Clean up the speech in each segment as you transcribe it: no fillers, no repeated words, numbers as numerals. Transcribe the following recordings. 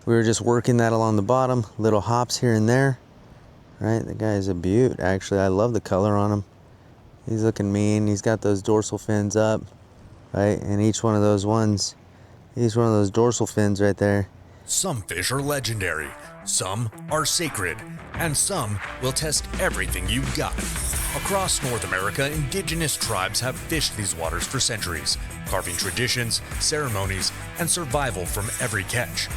We were just working that along the bottom, little hops here and there, right? The guy is a beaut. Actually, I love the color on him. He's looking mean. He's got those dorsal fins up, right? And each one of those dorsal fins right there. Some fish are legendary, some are sacred, and some will test everything you've got. Across North America, indigenous tribes have fished these waters for centuries, carving traditions, ceremonies, and survival from every catch.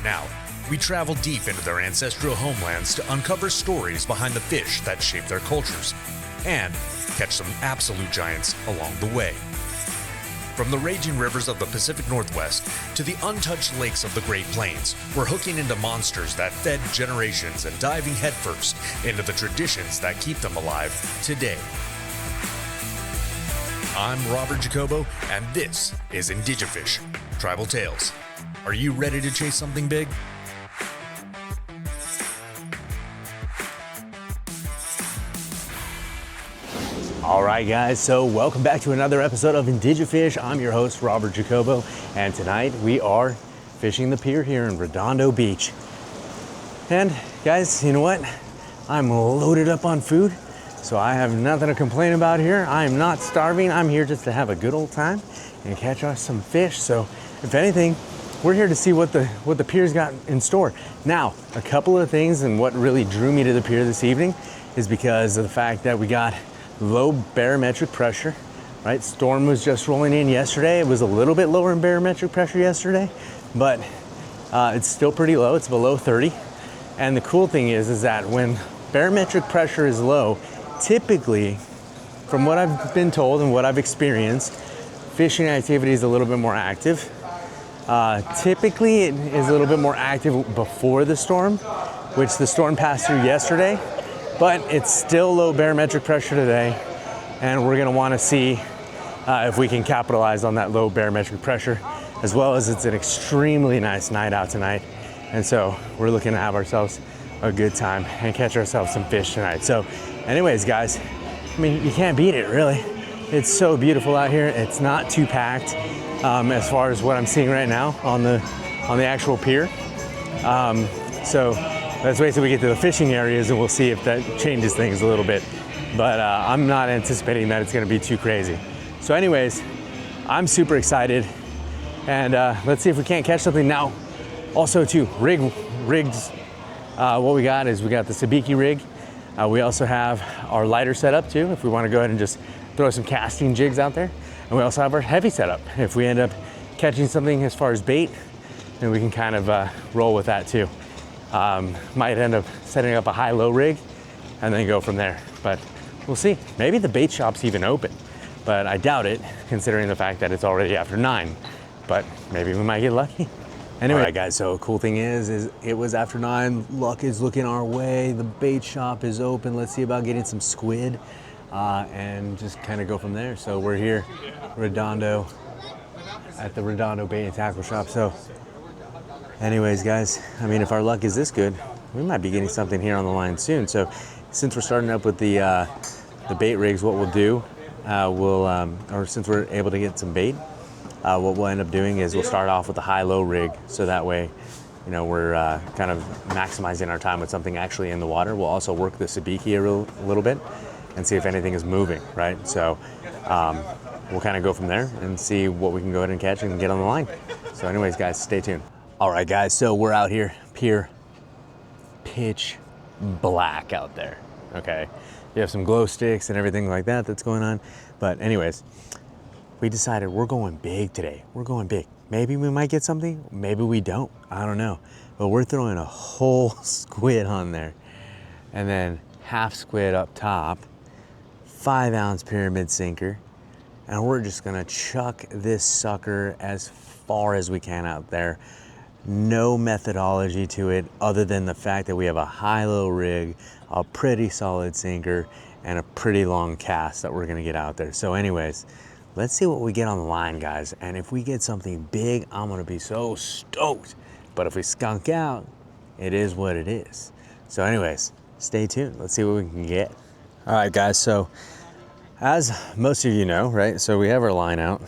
Now, we travel deep into their ancestral homelands to uncover stories behind the fish that shape their cultures, and catch some absolute giants along the way. From the raging rivers of the Pacific Northwest to the untouched lakes of the Great Plains, we're hooking into monsters that fed generations and diving headfirst into the traditions that keep them alive today. I'm Robert Jacobo, and this is IndigeFish, Tribal Tales. Are you ready to chase something big? All right, guys, so welcome back to another episode of IndigeFish. I'm your host, Robert Jacobo, and tonight we are fishing the pier here in Redondo Beach. And guys, you know what? I'm loaded up on food, so I have nothing to complain about here. I am not starving. I'm here just to have a good old time and catch us some fish. So if anything, we're here to see what the pier's got in store. Now, a couple of things, and what really drew me to the pier this evening is because of the fact that we got low barometric pressure, right? Storm was just rolling in yesterday. It was a little bit lower in barometric pressure yesterday, but it's still pretty low. It's below 30. And the cool thing is that when barometric pressure is low, typically, from what I've been told and what I've experienced, fishing activity is a little bit more active. Typically, it is a little bit more active before the storm, which the storm passed through yesterday. But it's still low barometric pressure today, and we're gonna wanna see if we can capitalize on that low barometric pressure, as well as it's an extremely nice night out tonight. And so we're looking to have ourselves a good time and catch ourselves some fish tonight. So anyways, guys, I mean, you can't beat it, really. It's so beautiful out here. It's not too packed as far as what I'm seeing right now on the actual pier. So let's wait till we get to the fishing areas and we'll see if that changes things a little bit. But I'm not anticipating that it's gonna be too crazy. So anyways, I'm super excited, and let's see if we can't catch something. Now, also too, rigs, what we got is we got the Sabiki rig. We also have our lighter setup too, if we wanna go ahead and just throw some casting jigs out there. And we also have our heavy setup. If we end up catching something as far as bait, then we can kind of roll with that too. Might end up setting up a high-low rig and then go from there, but we'll see. Maybe the bait shop's even open, but I doubt it, considering the fact that it's already after 9, but maybe we might get lucky. Anyway, all right, guys, so cool thing is it was after 9, luck is looking our way, the bait shop is open. Let's see about getting some squid and just kind of go from there. So we're here, Redondo, at the Redondo Bait and Tackle Shop. So anyways, guys, I mean, if our luck is this good, we might be getting something here on the line soon. So since we're starting up with the bait rigs, what we'll do, or since we're able to get some bait, what we'll end up doing is we'll start off with a high-low rig. So that way, you know, we're kind of maximizing our time with something actually in the water. We'll also work the sabiki a little bit and see if anything is moving, right? So we'll kind of go from there and see what we can go ahead and catch and get on the line. So anyways, guys, stay tuned. All right, guys, so we're out here, pier, pitch black out there, okay? You have some glow sticks and everything like that that's going on. But anyways, we decided we're going big today. We're going big. Maybe we might get something, maybe we don't, I don't know. But we're throwing a whole squid on there, and then half squid up top, 5-ounce pyramid sinker, and we're just gonna chuck this sucker as far as we can out there. No methodology to it other than the fact that we have a high-low rig, a pretty solid sinker, and a pretty long cast that we're gonna get out there. So anyways, let's see what we get on the line, guys. And if we get something big, I'm gonna be so stoked. But if we skunk out, it is what it is. So anyways, stay tuned. Let's see what we can get. All right, guys, so as most of you know, right? So we have our line out,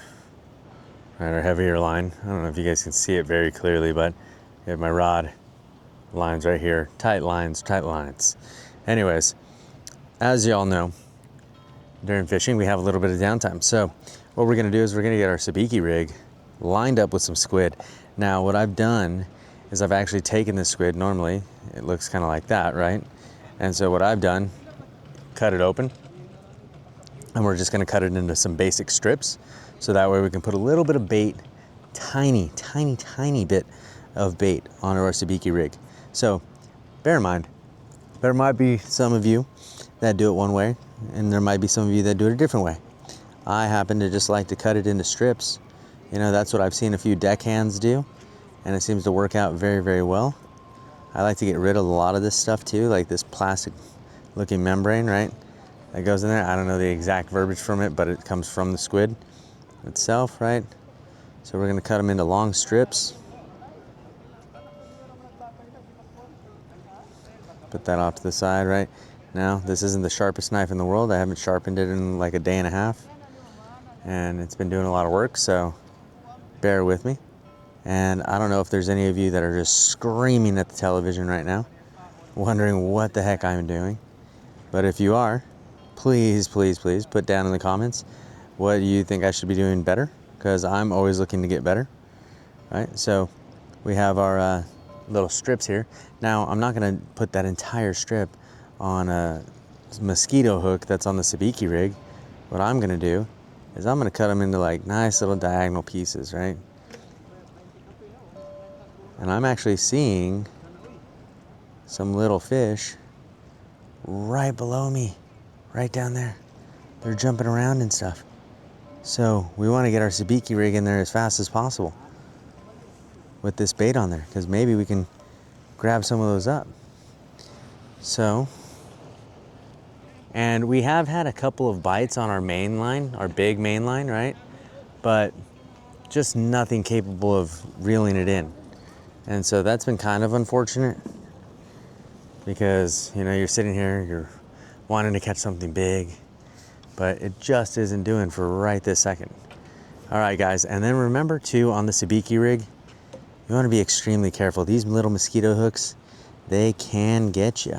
right, our heavier line. I don't know if you guys can see it very clearly, but You have my rod, lines right here, tight lines, tight lines. Anyways, as y'all know, during fishing, we have a little bit of downtime. So what we're gonna do is we're gonna get our Sabiki rig lined up with some squid. Now, what I've done is I've actually taken the squid. Normally, it looks kind of like that, right? And so what I've done, cut it open, and we're just gonna cut it into some basic strips. So that way we can put a little bit of bait, tiny, tiny, tiny bit of bait on our Sabiki rig. So bear in mind, there might be some of you that do it one way, and there might be some of you that do it a different way. I happen to just like to cut it into strips. You know, that's what I've seen a few deckhands do, and it seems to work out very, very well. I like to get rid of a lot of this stuff too, like this plastic looking membrane, right? That goes in there. I don't know the exact verbiage from it, but it comes from the squid itself, right? So we're gonna cut them into long strips. Put that off to the side, right? Now, this isn't the sharpest knife in the world. I haven't sharpened it in like a day and a half. And it's been doing a lot of work, so bear with me. And I don't know if there's any of you that are just screaming at the television right now, wondering what the heck I'm doing. But if you are, please, please, please put down in the comments what you think I should be doing better, because I'm always looking to get better, right? So we have our little strips here. Now, I'm not gonna put that entire strip on a mosquito hook that's on the Sabiki rig. What I'm gonna do is I'm gonna cut them into like nice little diagonal pieces, right? And I'm actually seeing some little fish right below me, right down there. They're jumping around and stuff. So we want to get our Sabiki rig in there as fast as possible with this bait on there, because maybe we can grab some of those up. So, and we have had a couple of bites on our main line, our big main line, right? But just nothing capable of reeling it in. And so that's been kind of unfortunate, because, you know, you're sitting here, you're wanting to catch something big, but it just isn't doing for right this second. All right, guys, and then remember too, on the Sabiki rig, you want to be extremely careful. These little mosquito hooks, they can get you.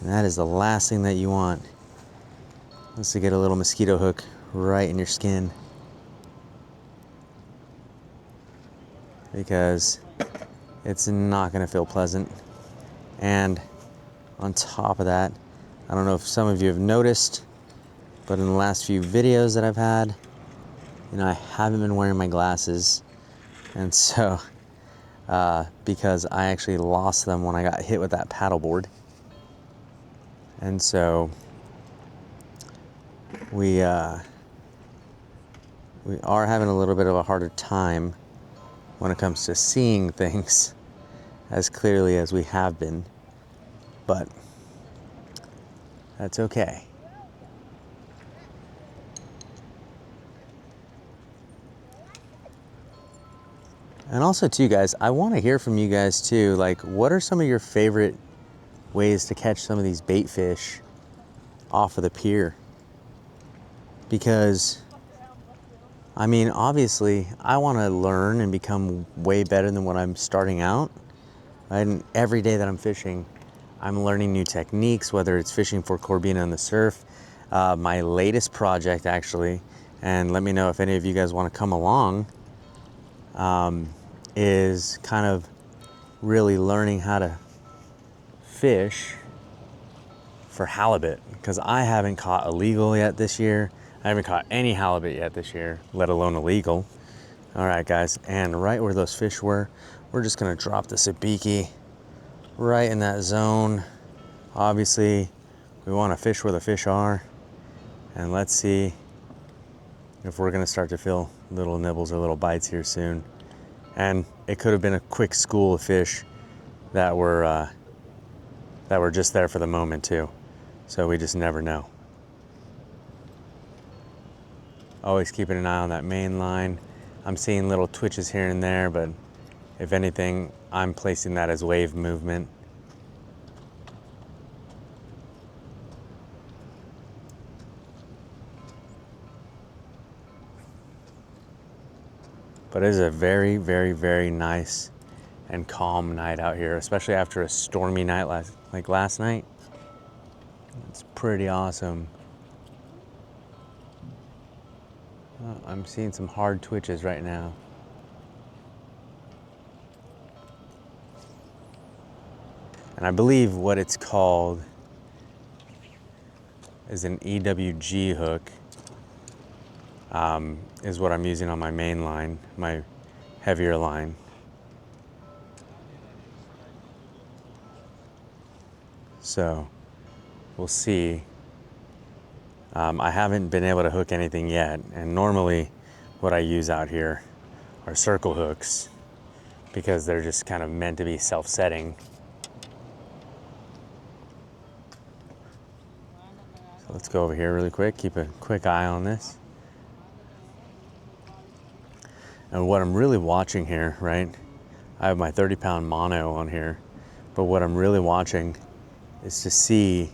And that is the last thing that you want, is to get a little mosquito hook right in your skin. Because it's not gonna feel pleasant. And on top of that, I don't know if some of you have noticed, but in the last few videos that I've had, you know, I haven't been wearing my glasses. And so, because I actually lost them when I got hit with that paddleboard. And so, we are having a little bit of a harder time when it comes to seeing things as clearly as we have been, but that's okay. And also too, guys, I want to hear from you guys too, like, what are some of your favorite ways to catch some of these bait fish off of the pier? Because, I mean, obviously, I want to learn and become way better than what I'm starting out. Right? And every day that I'm fishing, I'm learning new techniques, whether it's fishing for corbina in the surf. My latest project, actually, and let me know if any of you guys want to come along, is kind of really learning how to fish for halibut, because I haven't caught illegal yet this year. I haven't caught any halibut yet this year, let alone illegal. All right, guys, and right where those fish were, we're just gonna drop the Sabiki right in that zone. Obviously, we wanna fish where the fish are, and let's see if we're gonna start to feel little nibbles or little bites here soon. And it could have been a quick school of fish that were just there for the moment too. So we just never know. Always keeping an eye on that main line. I'm seeing little twitches here and there, but if anything, I'm placing that as wave movement. But it is a very, very, very nice and calm night out here, especially after a stormy night like last night. It's pretty awesome. Oh, I'm seeing some hard twitches right now. And I believe what it's called is an EWG hook, is what I'm using on my main line, my heavier line. So we'll see. I haven't been able to hook anything yet, and normally what I use out here are circle hooks because they're just kind of meant to be self-setting. So let's go over here really quick, keep a quick eye on this. And what I'm really watching here, right? I have my 30-pound mono on here, but what I'm really watching is to see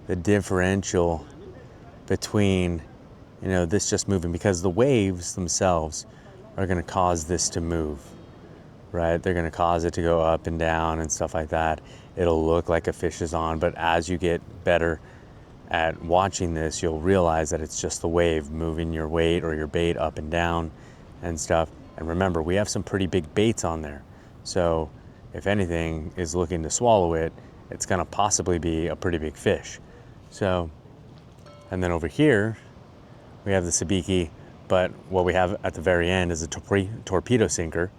the differential between, you know, this just moving, because the waves themselves are going to cause this to move, right? They're going to cause it to go up and down and stuff like that. It'll look like a fish is on, but as you get better at watching this, you'll realize that it's just the wave moving your weight or your bait up and down and stuff. And remember, we have some pretty big baits on there. So if anything is looking to swallow it, it's going to possibly be a pretty big fish. So, and then over here, we have the sabiki, but what we have at the very end is a torpedo sinker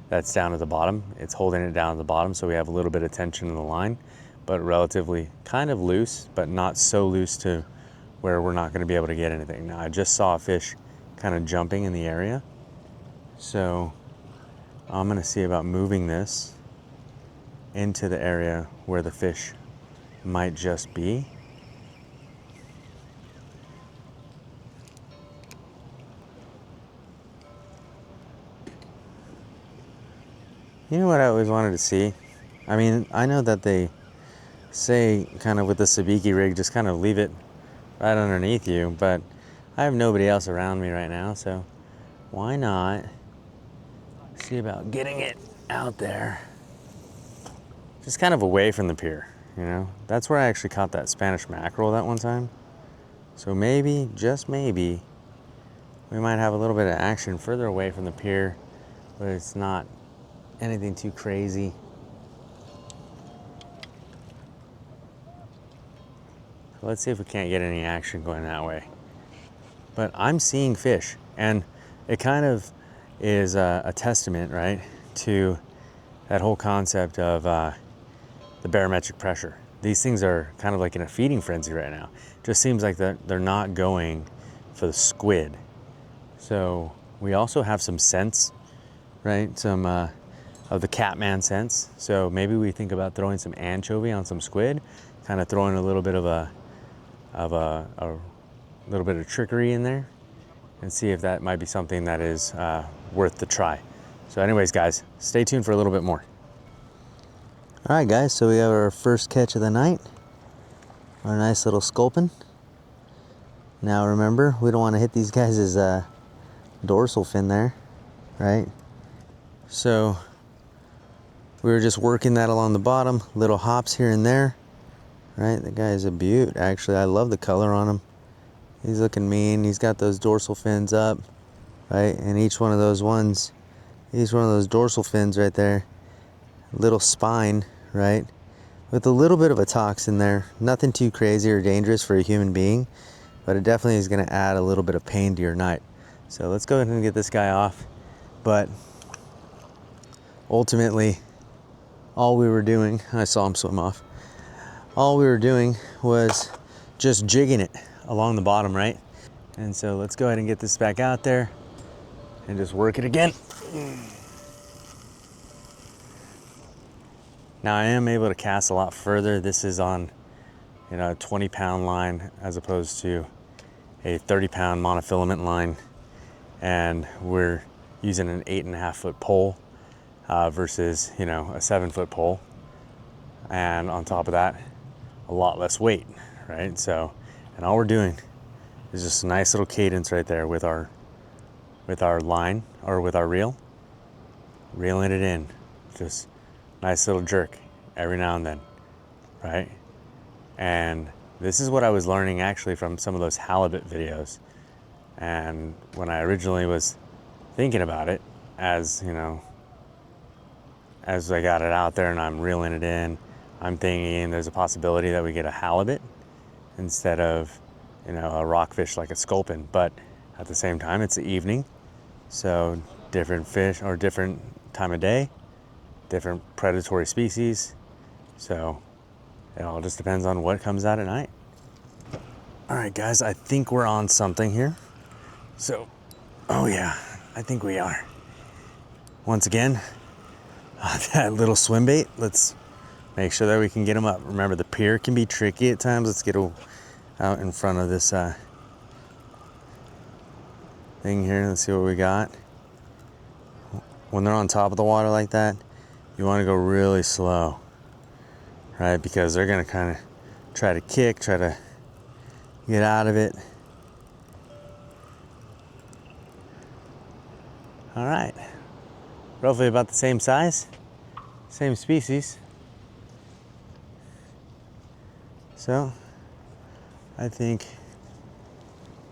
that's down at the bottom. It's holding it down at the bottom, so we have a little bit of tension in the line, but relatively kind of loose, but not so loose to where we're not going to be able to get anything. Now, I just saw a fish kind of jumping in the area, so I'm going to see about moving this into the area where the fish might just be. You know what I always wanted to see? I mean, I know that they say kind of with the Sabiki rig, just kind of leave it right underneath you, but I have nobody else around me right now, so why not see about getting it out there? Just kind of away from the pier, you know? That's where I actually caught that Spanish mackerel that one time. So maybe, just maybe, we might have a little bit of action further away from the pier, but it's not anything too crazy. So let's see if we can't get any action going that way. But I'm seeing fish, and it kind of is a testament, right, to that whole concept of the barometric pressure. These things are kind of like in a feeding frenzy right now. Just seems like they're not going for the squid. So we also have some scents, right? Some of the Catman scents. So maybe we think about throwing some anchovy on some squid, kind of throwing a little bit of a little bit of trickery in there, and see if that might be something that is worth the try. So anyways, guys, stay tuned for a little bit more. All right, guys, so we have our first catch of the night, our nice little sculpin. Now remember, we don't want to hit these guys' dorsal fin there, right? So we were just working that along the bottom, little hops here and there, right? The guy is a beaut, actually. I love the color on him. He's looking mean. He's got those dorsal fins up, right? And each one of those dorsal fins right there, little spine, right? With a little bit of a toxin there. Nothing too crazy or dangerous for a human being, but it definitely is going to add a little bit of pain to your night. So let's go ahead and get this guy off. But ultimately, all we were doing, I saw him swim off. All we were doing was just jigging it along the bottom, right? And so let's go ahead and get this back out there and just work it again. Now I am able to cast a lot further. This is on, you know, a 20-pound line as opposed to a 30-pound monofilament line, and we're using an 8.5-foot pole versus, you know, a 7-foot pole, and on top of that, a lot less weight, right? So, and all we're doing is just a nice little cadence right there with our line or with our reel, reeling it in. just nice little jerk every now and then, right? And this is what I was learning actually from some of those halibut videos. And when I originally was thinking about it, as you know, as I got it out there and I'm reeling it in, I'm thinking there's a possibility that we get a halibut instead of, you know, a rockfish like a sculpin. But at the same time, it's the evening, so different fish or different time of day, different predatory species. So it all just depends on what comes out at night. All right, guys, I think we're on something here. So, oh yeah, I think we are. Once again, that little swim bait. Let's make sure that we can get them up. Remember, the pier can be tricky at times. Let's get out in front of this thing here. Let's see what we got. When they're on top of the water like that, you want to go really slow, right? Because they're going to kind of try to kick, try to get out of it. All right, roughly about the same size, same species. So I think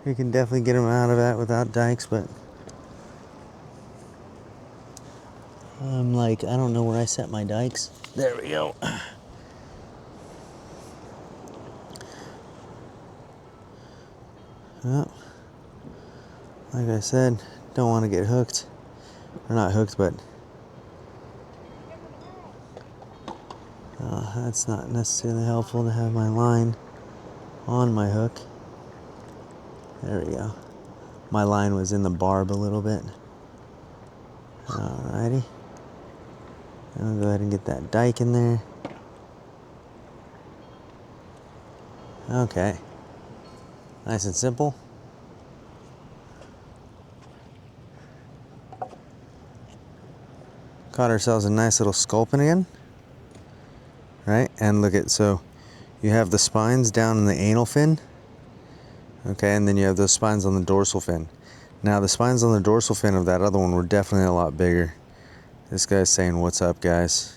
we can definitely get them out of that without dikes, but I'm like, I don't know where I set my dikes. There we go. Well, like I said, don't want to get hooked. Or not hooked, but that's not necessarily helpful to have my line on my hook. There we go. My line was in the barb a little bit. Alrighty. I'll go ahead and get that dike in there. Okay. Nice and simple. Caught ourselves a nice little sculpin again. Right? And look at, so you have the spines down in the anal fin. Okay, and then you have those spines on the dorsal fin. Now the spines on the dorsal fin of that other one were definitely a lot bigger. This guy's saying, "What's up, guys?"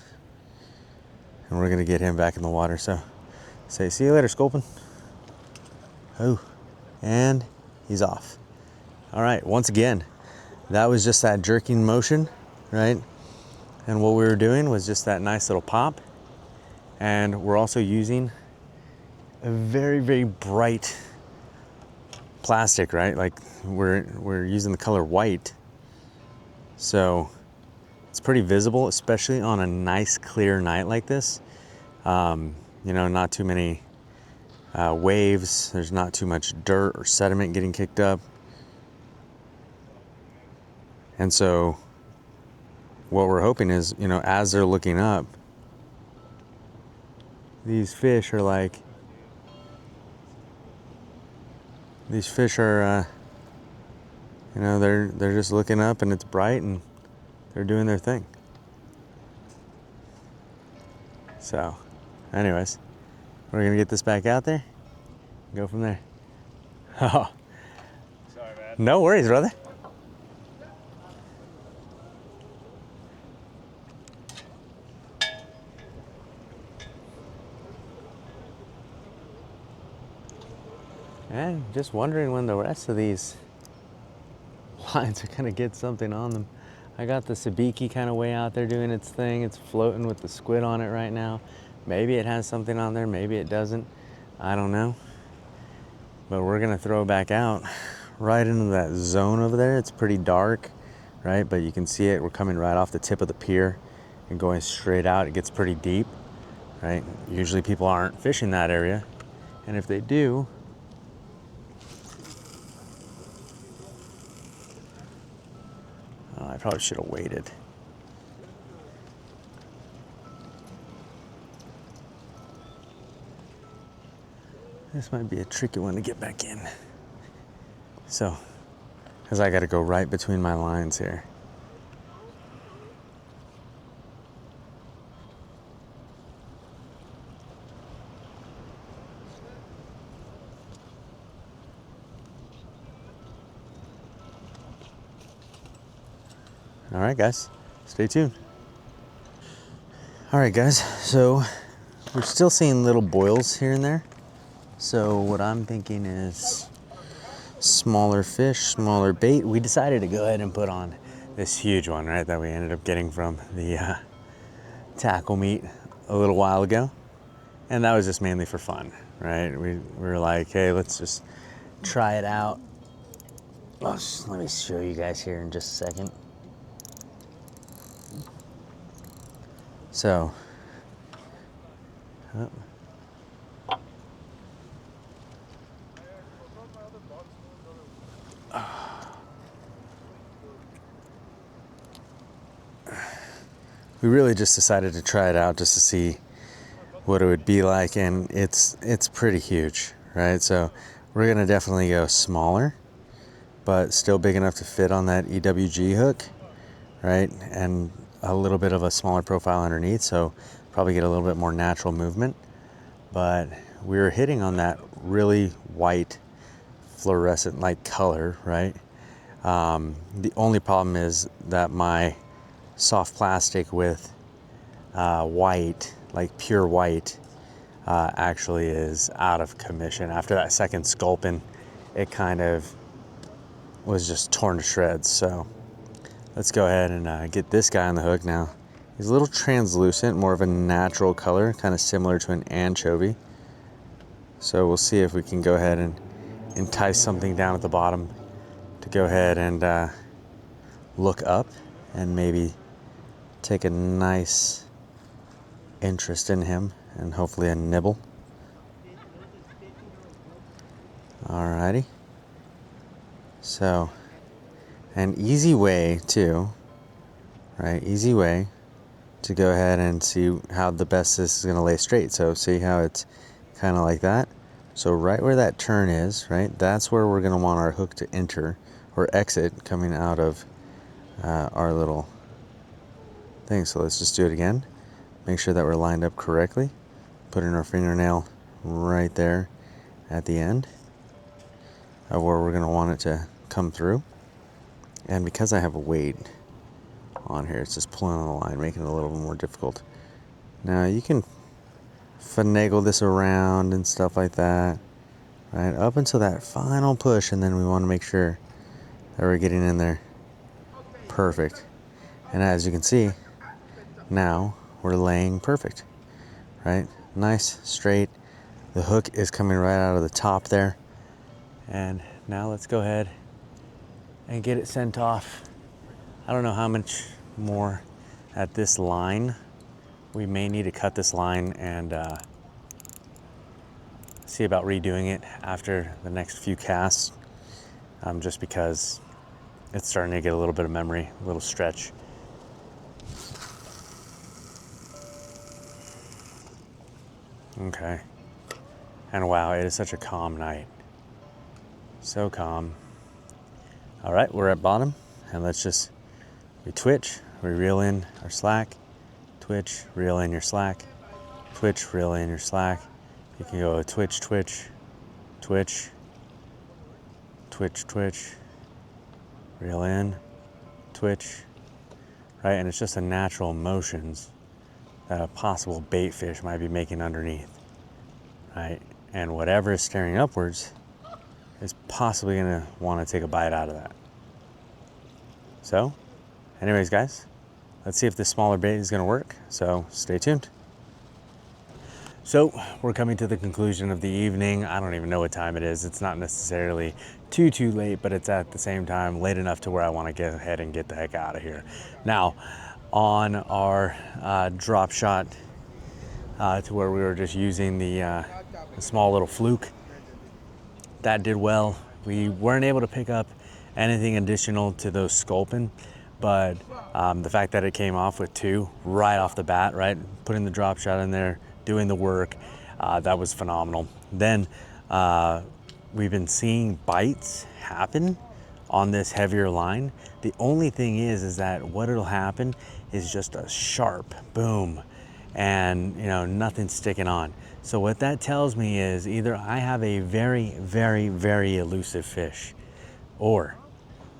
And we're gonna get him back in the water. So say, "See you later, Sculpin." Oh, and he's off. All right, once again, that was just that jerking motion, right? And what we were doing was just that nice little pop. And we're also using a very, very bright plastic, right? Like we're using the color white. So it's pretty visible, especially on a nice clear night like this. You know, not too many waves. There's not too much dirt or sediment getting kicked up. And so what we're hoping is, you know, as they're looking up, these fish are like, you know, they're just looking up and it's bright and they're doing their thing. So, anyways, we're gonna get this back out there, go from there. Oh, Sorry, man. no worries, brother. And just wondering when the rest of these lines are gonna get something on them. I got the Sabiki kind of way out there doing its thing. It's floating with the squid on it right now. Maybe it has something on there, maybe it doesn't. I don't know. But we're gonna throw back out right into that zone over there. It's pretty dark, right? But you can see it. We're coming right off the tip of the pier and going straight out. It gets pretty deep, right? Usually people aren't fishing that area. And if they do, I probably should have waited. This might be a tricky one to get back in. So, because I got to go right between my lines here. All right, guys, stay tuned. All right, guys, so we're still seeing little boils here and there. So what I'm thinking is smaller fish, smaller bait. We decided to go ahead and put on this huge one, right, that we ended up getting from the tackle meet a little while ago. And that was just mainly for fun, right? We were like, hey, let's just try it out. Let me show you guys here in just a second. So, we really just decided to try it out just to see what it would be like, and it's pretty huge, right? So we're gonna definitely go smaller, but still big enough to fit on that EWG hook, right? And a little bit of a smaller profile underneath, so probably get a little bit more natural movement. But we were hitting on that really white fluorescent like color, right? The only problem is that my soft plastic with white, like pure white, actually is out of commission. After that second Sculpin, it kind of was just torn to shreds. So let's go ahead and get this guy on the hook now. He's a little translucent, more of a natural color, kind of similar to an anchovy. So we'll see if we can go ahead and entice something down at the bottom to go ahead and look up and maybe take a nice interest in him and hopefully a nibble. Alrighty. So, an easy way too, right? Easy way to go ahead and see how the best this is gonna lay straight. So see how it's kind of like that. So right where that turn is, right? That's where we're gonna want our hook to enter or exit coming out of our little thing. So let's just do it again. Make sure that we're lined up correctly. Put in our fingernail right there at the end of where we're gonna want it to come through. And because I have a weight on here, it's just pulling on the line, making it a little bit more difficult. Now you can finagle this around and stuff like that, right? Up until that final push, and then we want to make sure that we're getting in there perfect. And as you can see, now we're laying perfect, right? Nice, straight. The hook is coming right out of the top there. And now let's go ahead and get it sent off. I don't know how much more at this line. We may need to cut this line and see about redoing it after the next few casts, just because it's starting to get a little bit of memory, a little stretch. Okay. And wow, it is such a calm night. So calm. All right, we're at bottom, and let's just, we twitch, we reel in our slack, twitch, reel in your slack, twitch, reel in your slack. You can go twitch, twitch, twitch, twitch, twitch, reel in, twitch, right? And it's just the natural motions that a possible bait fish might be making underneath, right? And whatever is staring upwards is possibly gonna wanna take a bite out of that. So, anyways, guys, let's see if this smaller bait is gonna work. So stay tuned. So we're coming to the conclusion of the evening. I don't even know what time it is. It's not necessarily too late, but it's at the same time late enough to where I wanna get ahead and get the heck out of here. Now, on our drop shot to where we were just using the small little fluke, that did well. We weren't able to pick up anything additional to those Sculpin, but the fact that it came off with two right off the bat, right? Putting the drop shot in there, doing the work, that was phenomenal. Then we've been seeing bites happen on this heavier line. The only thing is that what'll happen is just a sharp boom and nothing sticking on. So what that tells me is either I have a very, very, very elusive fish, or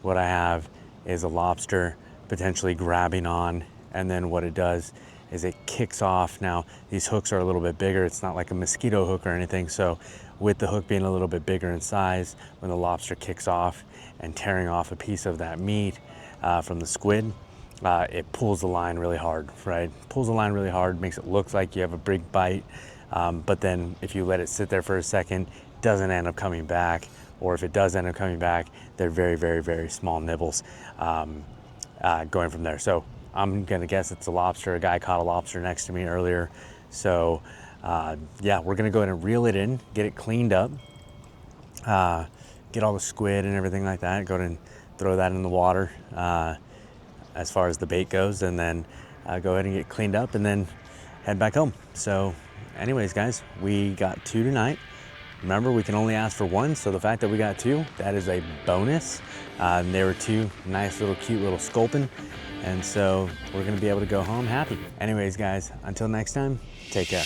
what I have is a lobster potentially grabbing on, and then what it does is it kicks off. Now, these hooks are a little bit bigger. It's not like a mosquito hook or anything. So with the hook being a little bit bigger in size, when the lobster kicks off and tearing off a piece of that meat from the squid, it pulls the line really hard, right? Pulls the line really hard, makes it look like you have a big bite. But then if you let it sit there for a second, it doesn't end up coming back. Or if it does end up coming back, they're very, very, very small nibbles going from there. So I'm gonna guess it's a lobster. A guy caught a lobster next to me earlier. So yeah, we're gonna go ahead and reel it in, get it cleaned up, get all the squid and everything like that, go ahead and throw that in the water as far as the bait goes, and then go ahead and get cleaned up and then head back home. So anyways, guys, we got 2 tonight. Remember, we can only ask for 1, so the fact that we got 2, that is a bonus. And they were 2 nice little cute little sculpin, and so we're gonna be able to go home happy. Anyways, guys, until next time, take care.